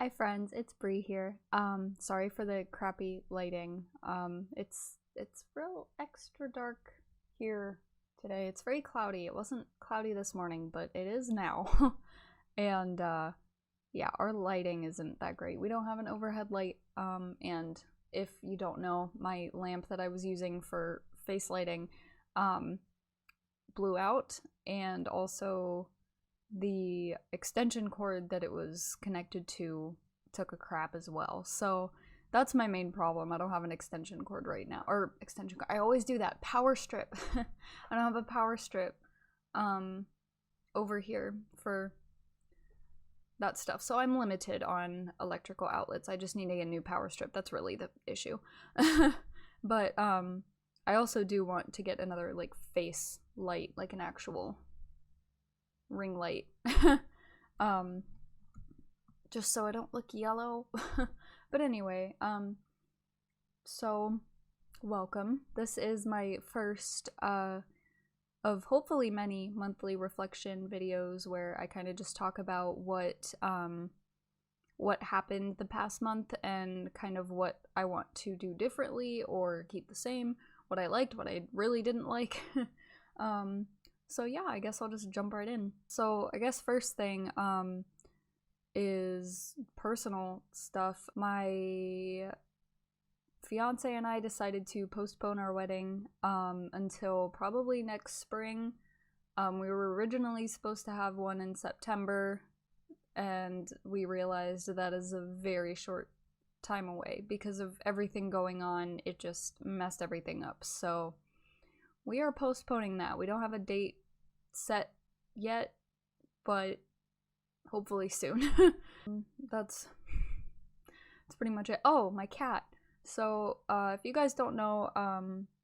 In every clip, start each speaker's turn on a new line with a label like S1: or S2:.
S1: Hi friends, it's Bree here. Sorry for the crappy lighting. It's real extra dark here today. It's very cloudy. It wasn't cloudy this morning, but it is now. And yeah, our lighting isn't that great. We don't have an overhead light. And if you don't know, my lamp that I was using for face lighting blew out, and also the extension cord that it was connected to took a crap as well. So that's my main problem. I don't have an extension cord right now. Or extension cord. I always do that. Power strip. I don't have a power strip over here for that stuff. So I'm limited on electrical outlets. I just need to get a new power strip. That's really the issue. But I also do want to get another like face light, like an actual ring light. Just so I don't look yellow. But anyway, so welcome. This is my first of hopefully many monthly reflection videos where I kind of just talk about what happened the past month and kind of what I want to do differently or keep the same, what I liked, what I really didn't like. So yeah, I guess I'll just jump right in. So I guess first thing is personal stuff. My fiance and I decided to postpone our wedding until probably next spring. We were originally supposed to have one in September, and we realized that is a very short time away because of everything going on. It just messed everything up. So we are postponing that. We don't have a date set yet, but hopefully soon. That's pretty much it. Oh, my cat. So if you guys don't know,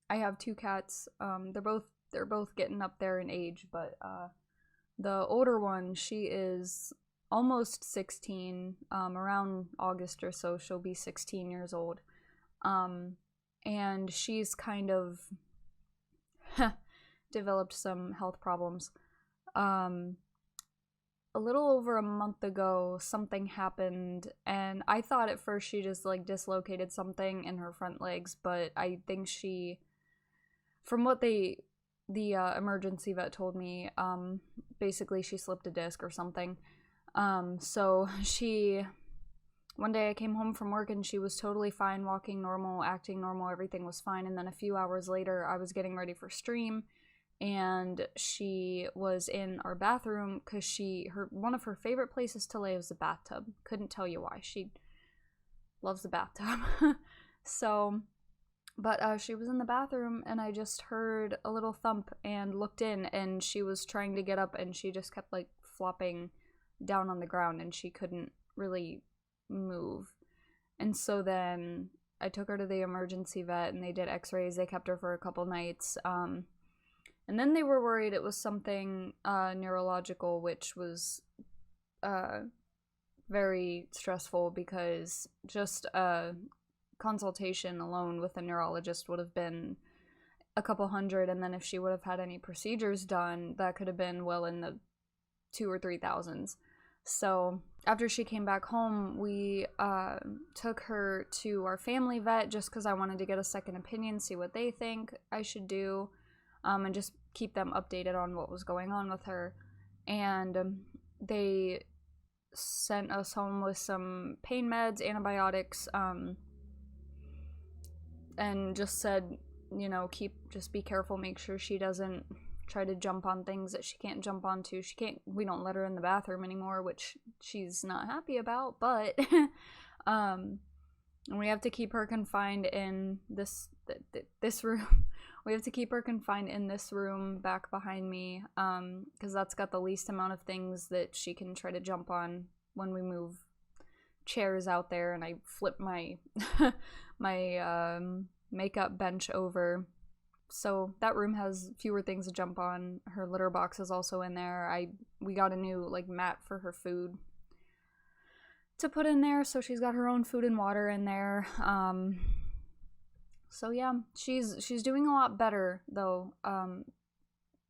S1: I have two cats. They're both getting up there in age, but the older one, she is almost 16. Around August or so, she'll be 16 years old. And she's kind of developed some health problems. A little over a month ago, something happened, and I thought at first she just like dislocated something in her front legs, but I think she, from what the emergency vet told me, basically she slipped a disc or something. So one day I came home from work and she was totally fine, walking normal, acting normal, everything was fine, and then a few hours later I was getting ready for stream, and she was in our bathroom because one of her favorite places to lay was the bathtub. Couldn't tell you why. She loves the bathtub. So, but she was in the bathroom and I just heard a little thump and looked in, and she was trying to get up and she just kept like flopping down on the ground and she couldn't really move. And so then I took her to the emergency vet and they did x-rays. They kept her for a couple nights. And then they were worried it was something neurological, which was very stressful because just a consultation alone with a neurologist would have been a couple hundred, and then if she would have had any procedures done, that could have been well in the 2,000 or 3,000s. So after she came back home, we took her to our family vet just because I wanted to get a second opinion, see what they think I should do. And just keep them updated on what was going on with her. And they sent us home with some pain meds, antibiotics, and just said, you know, just be careful, make sure she doesn't try to jump on things that she can't jump onto. We don't let her in the bathroom anymore, which she's not happy about, but and we have to keep her confined in this room. We have to keep her confined in this room back behind me, because that's got the least amount of things that she can try to jump on when we move chairs out there, and I flip my my makeup bench over. So that room has fewer things to jump on. Her litter box is also in there. We got a new like mat for her food to put in there, so she's got her own food and water in there. So yeah, she's doing a lot better though.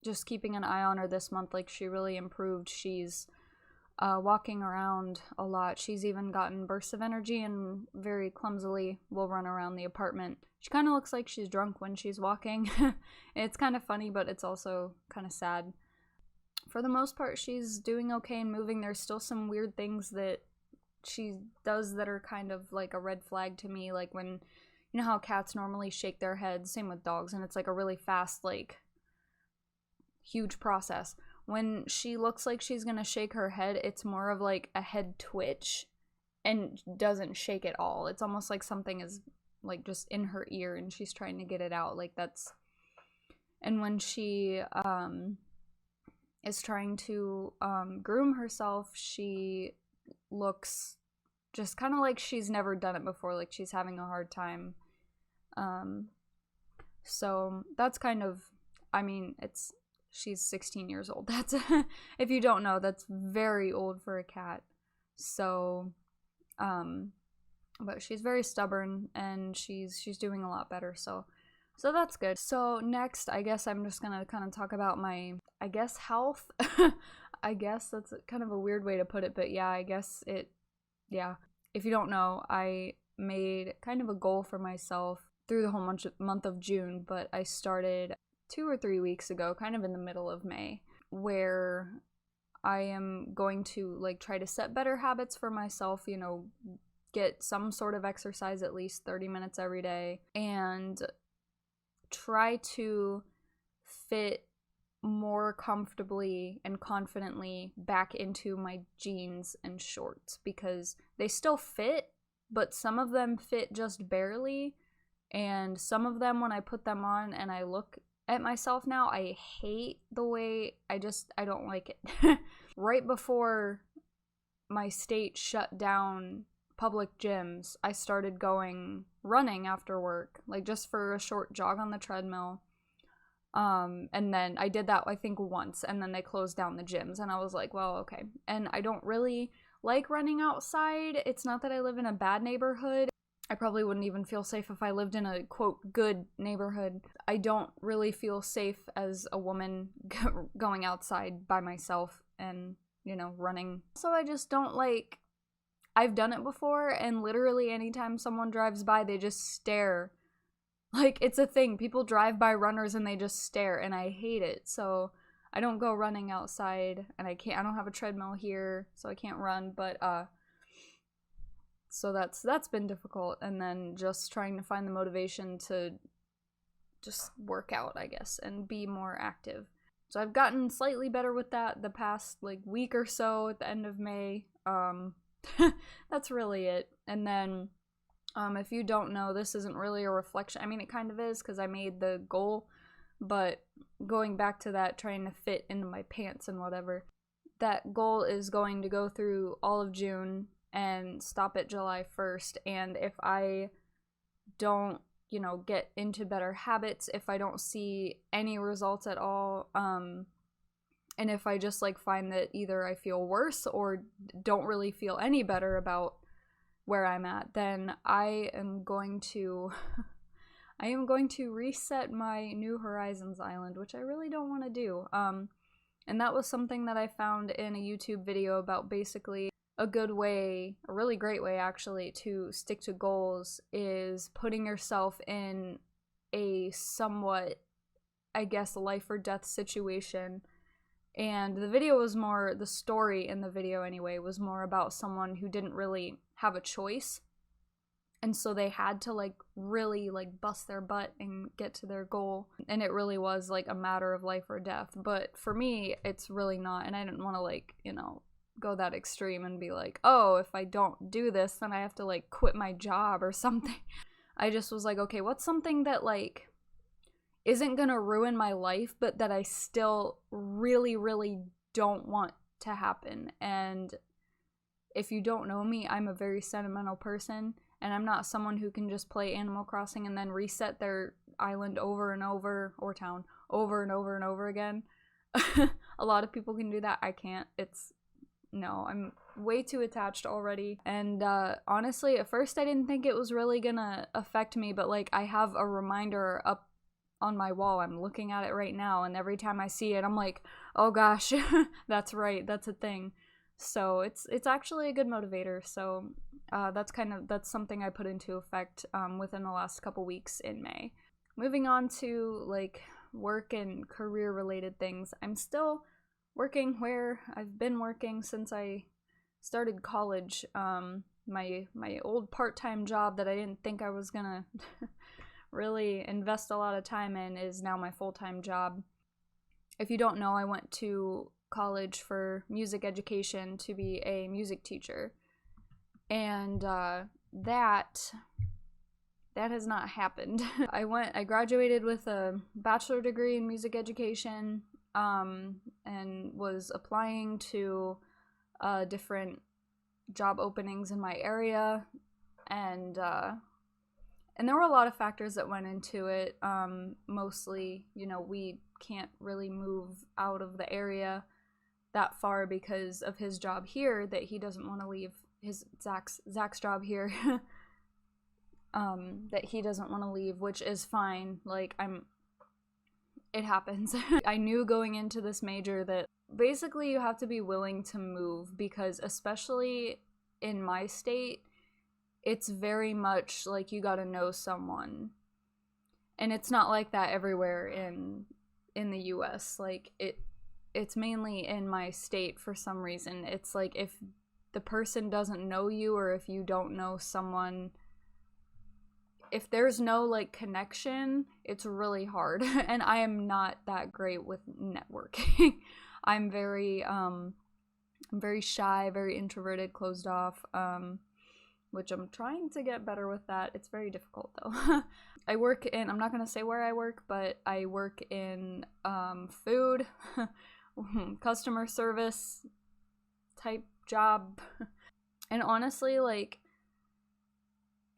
S1: Just keeping an eye on her this month, like she really improved. She's walking around a lot. She's even gotten bursts of energy and very clumsily will run around the apartment. She kind of looks like she's drunk when she's walking. It's kind of funny, but it's also kind of sad. For the most part, she's doing okay and moving. There's still some weird things that she does that are kind of like a red flag to me, like when, you know how cats normally shake their heads, same with dogs, and it's like a really fast, like, huge process. When she looks like she's gonna shake her head, it's more of like a head twitch and doesn't shake at all. It's almost like something is like just in her ear and she's trying to get it out. Like that's, and when she is trying to groom herself, she looks just kind of like she's never done it before, like she's having a hard time. So that's kind of, I mean, she's 16 years old. That's, if you don't know, that's very old for a cat. So, but she's very stubborn and she's doing a lot better. So that's good. So next, I guess I'm just gonna kind of talk about my, I guess, health. I guess that's kind of a weird way to put it, but yeah, I guess yeah. If you don't know, I made kind of a goal for myself through the whole month of June, but I started 2 or 3 weeks ago, kind of in the middle of May, where I am going to like try to set better habits for myself, you know, get some sort of exercise at least 30 minutes every day, and try to fit more comfortably and confidently back into my jeans and shorts, because they still fit, but some of them fit just barely, and some of them, when I put them on and I look at myself now, I hate the way, I don't like it. Right before my state shut down public gyms, I started going running after work, like just for a short jog on the treadmill. And then I did that, I think, once, and then they closed down the gyms, and I was like, well, okay. And I don't really like running outside. It's not that I live in a bad neighborhood. I probably wouldn't even feel safe if I lived in a, quote, good neighborhood. I don't really feel safe as a woman going outside by myself and, you know, running. So I just don't like, I've done it before, and literally anytime someone drives by, they just stare. Like, it's a thing. People drive by runners and they just stare, and I hate it. So I don't go running outside, and I don't have a treadmill here, so I can't run, but, so that's been difficult. And then just trying to find the motivation to just work out, I guess, and be more active. So I've gotten slightly better with that the past, like, week or so at the end of May. That's really it. And then, if you don't know, this isn't really a reflection. I mean, it kind of is, because I made the goal, but going back to that, trying to fit into my pants and whatever, that goal is going to go through all of June and stop at July 1st. And if I don't, you know, get into better habits, if I don't see any results at all, and if I just, like, find that either I feel worse or don't really feel any better about where I'm at, then I am going to reset my New Horizons island, which I really don't want to do. And that was something that I found in a YouTube video about basically a good way, a really great way actually, to stick to goals is putting yourself in a somewhat, I guess, life or death situation. And the video was more, the story in the video anyway, was more about someone who didn't really have a choice. And so they had to, like, really, like, bust their butt and get to their goal. And it really was, like, a matter of life or death. But for me, it's really not. And I didn't want to, like, you know, go that extreme and be like, oh, if I don't do this, then I have to, like, quit my job or something. I just was like, okay, what's something that, like, isn't gonna ruin my life, but that I still really, really don't want to happen? And if you don't know me, I'm a very sentimental person, and I'm not someone who can just play Animal Crossing and then reset their island over and over, or town, over and over and over again. A lot of people can do that. I can't. No, I'm way too attached already. And honestly, at first I didn't think it was really gonna affect me, but, like, I have a reminder up on my wall. I'm looking at it right now, and every time I see it, I'm like, oh gosh, that's right, that's a thing. So it's actually a good motivator. So that's something I put into effect within the last couple weeks in May. Moving on to like work and career related things, I'm still working where I've been working since I started college. My old part-time job that I didn't think I was gonna really invest a lot of time in is now my full-time job. If you don't know, I went to college for music education to be a music teacher, and that has not happened. I graduated with a bachelor degree in music education, and was applying to different job openings in my area, and there were a lot of factors that went into it. Mostly, we can't really move out of the area that far because of his job here, that he doesn't want to leave his Zach's job here. That he doesn't want to leave, which is fine. Like, it happens. I knew going into this major that basically you have to be willing to move, because especially in my state, it's very much like you gotta know someone. And it's not like that everywhere in the US. Like, it's mainly in my state for some reason. It's like if the person doesn't know you, or if you don't know someone, if there's no like connection, it's really hard. And I am not that great with networking. I'm very shy, very introverted, closed off, which I'm trying to get better with that. It's very difficult though. I work in, I'm not gonna say where I work, but I work in food, customer service type job. And honestly, like,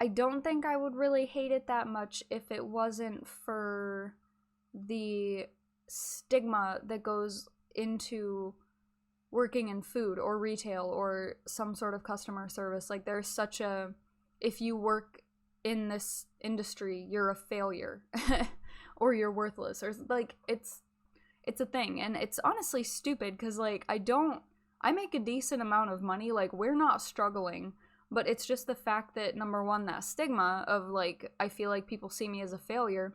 S1: I don't think I would really hate it that much if it wasn't for the stigma that goes into working in food or retail or some sort of customer service. Like, there's such a, if you work in this industry, you're a failure or you're worthless, or like, it's a thing. And it's honestly stupid, because like, I make a decent amount of money. Like, we're not struggling. But it's just the fact that, number one, that stigma of, like, I feel like people see me as a failure.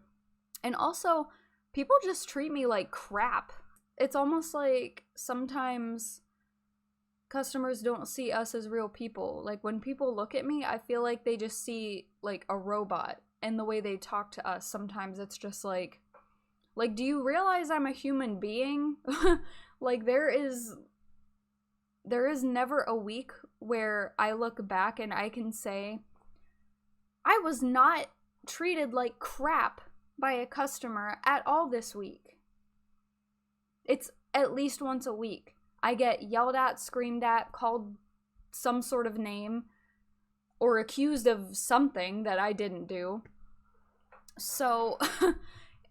S1: And also, people just treat me like crap. It's almost like sometimes customers don't see us as real people. Like, when people look at me, I feel like they just see, like, a robot. And the way they talk to us, sometimes it's just like, do you realize I'm a human being? Like, there is never a week where I look back and I can say, I was not treated like crap by a customer at all this week. It's at least once a week. I get yelled at, screamed at, called some sort of name, or accused of something that I didn't do. So,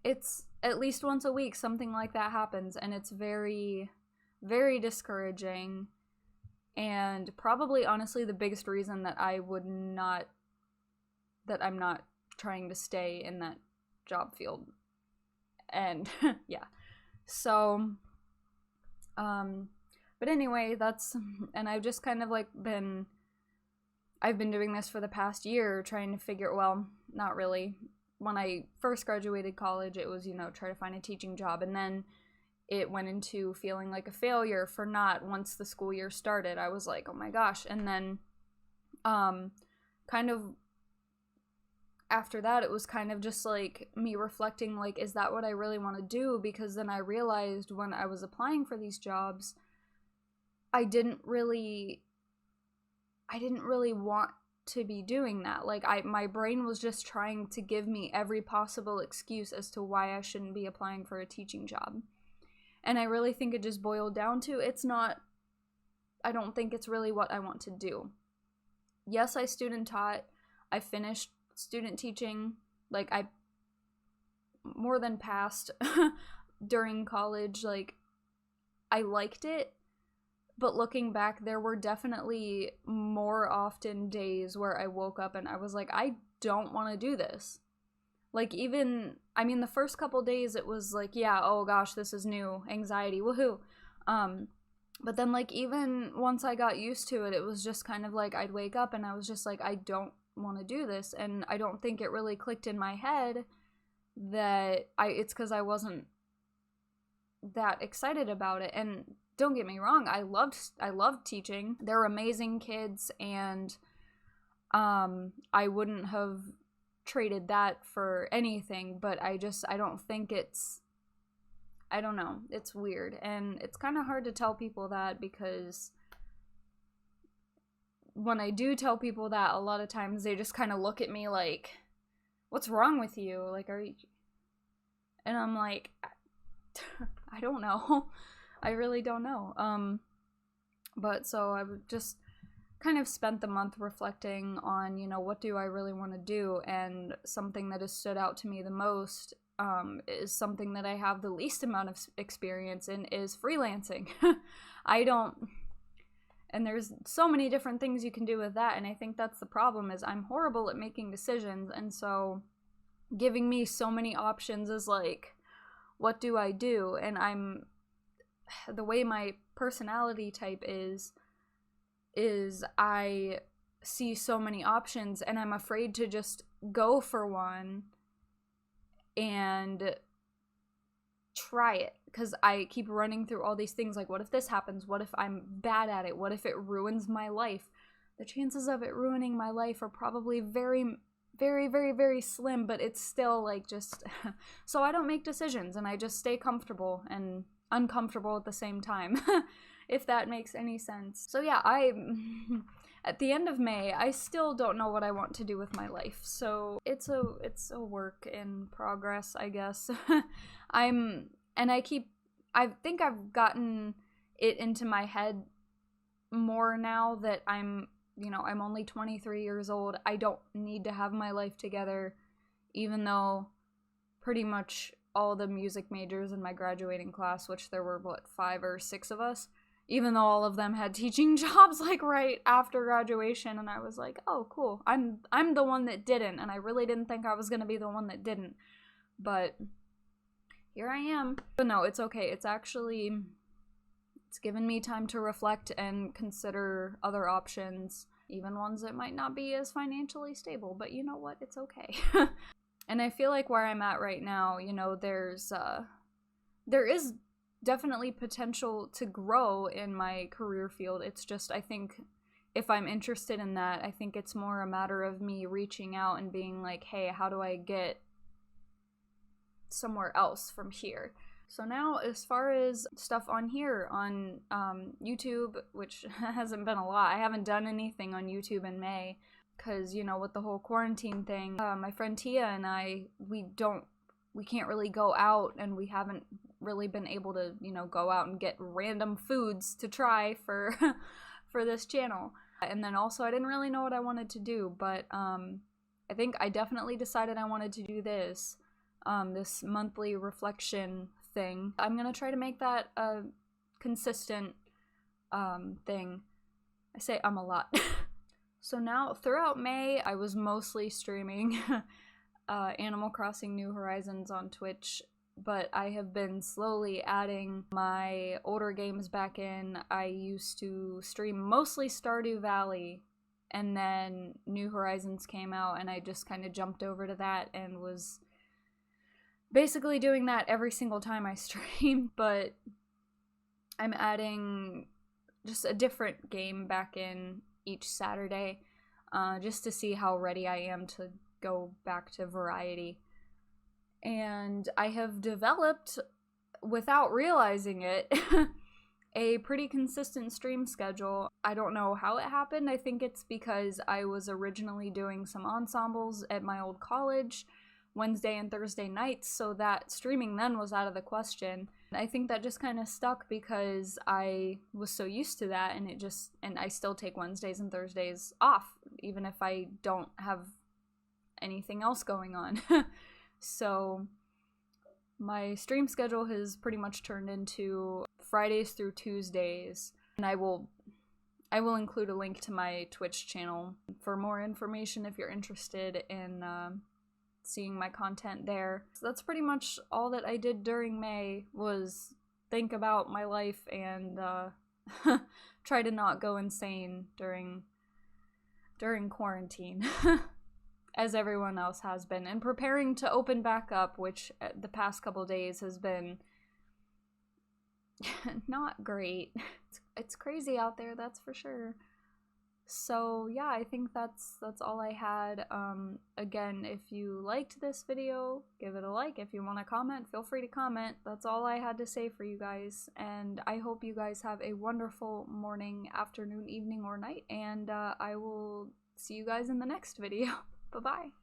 S1: it's at least once a week something like that happens, and it's very, very discouraging. And probably, honestly, the biggest reason that I'm not trying to stay in that job field. And yeah. So, but anyway, and I've just kind of like I've been doing this for the past year, trying to figure, well, not really. When I first graduated college, it was, try to find a teaching job, and then it went into feeling like a failure for not, once the school year started. I was like, oh my gosh. And then kind of after that, it was kind of just like me reflecting, like, is that what I really want to do? Because then I realized when I was applying for these jobs, I didn't really want to be doing that. Like, my brain was just trying to give me every possible excuse as to why I shouldn't be applying for a teaching job. And I really think it just boiled down to, I don't think it's really what I want to do. Yes, I student taught. I finished student teaching. Like, I more than passed during college. Like, I liked it. But looking back, there were definitely more often days where I woke up and I was like, I don't want to do this. Like, the first couple days it was like, yeah, oh gosh, this is new, anxiety, woohoo. But then, like, even once I got used to it, it was just kind of like I'd wake up and I was just like, I don't want to do this. And I don't think it really clicked in my head that it's because I wasn't that excited about it. And don't get me wrong, I loved teaching. They're amazing kids, and I wouldn't have traded that for anything, but I don't think I don't know, it's weird. And it's kind of hard to tell people that, because when I do tell people that, a lot of times they just kind of look at me like, what's wrong with you? Like, are you... And I'm like, I don't know. I really don't know. But so I've just kind of spent the month reflecting on, you know, what do I really want to do? And something that has stood out to me the most is something that I have the least amount of experience in, is freelancing. And there's so many different things you can do with that, and I think that's the problem, is I'm horrible at making decisions, and so giving me so many options is like, what do I do? And the way my personality type is I see so many options, and I'm afraid to just go for one and try it, because I keep running through all these things like, what if this happens? What if I'm bad at it? What if it ruins my life? The chances of it ruining my life are probably very, very, very, very slim, but it's still like just... So I don't make decisions, and I just stay comfortable and uncomfortable at the same time, if that makes any sense. So yeah, at the end of May, I still don't know what I want to do with my life, so it's a work in progress, I guess. I think I've gotten it into my head more now that I'm only 23 years old. I don't need to have my life together, even though pretty much all the music majors in my graduating class, which there were, 5 or 6 of us, even though all of them had teaching jobs like right after graduation, and I was like, oh, cool. I'm the one that didn't, and I really didn't think I was gonna be the one that didn't, but here I am. But no, it's okay. It's given me time to reflect and consider other options, even ones that might not be as financially stable, but you know what? It's okay. And I feel like where I'm at right now, there is definitely potential to grow in my career field. It's just, I think if I'm interested in that, I think it's more a matter of me reaching out and being like, hey, how do I get somewhere else from here? So now, as far as stuff on here, on YouTube, which hasn't been a lot, I haven't done anything on YouTube in May, because, with the whole quarantine thing, my friend Tia and I, we can't really go out, and we haven't really been able to, go out and get random foods to try for for this channel. And then also, I didn't really know what I wanted to do, but I think I definitely decided I wanted to do this monthly reflection thing. I'm gonna try to make that a consistent thing. I say a lot. So now, throughout May, I was mostly streaming Animal Crossing New Horizons on Twitch, but I have been slowly adding my older games back in. I used to stream mostly Stardew Valley, and then New Horizons came out, and I just kind of jumped over to that and was basically doing that every single time I stream. But I'm adding just a different game back in each Saturday, just to see how ready I am to go back to variety. And I have developed, without realizing it, a pretty consistent stream schedule. I don't know how it happened. I think it's because I was originally doing some ensembles at my old college, Wednesday and Thursday nights, so that streaming then was out of the question. I think that just kind of stuck because I was so used to that, and I still take Wednesdays and Thursdays off, even if I don't have anything else going on. So my stream schedule has pretty much turned into Fridays through Tuesdays, and I will include a link to my Twitch channel for more information if you're interested in seeing my content there. So that's pretty much all that I did during May, was think about my life and try to not go insane during quarantine. As everyone else has been, and preparing to open back up, which the past couple days has been not great. It's crazy out there, that's for sure. So yeah, I think that's all I had. Again, if you liked this video, give it a like. If you want to comment, feel free to comment. That's all I had to say for you guys, and I hope you guys have a wonderful morning, afternoon, evening, or night, and I will see you guys in the next video. Bye-bye.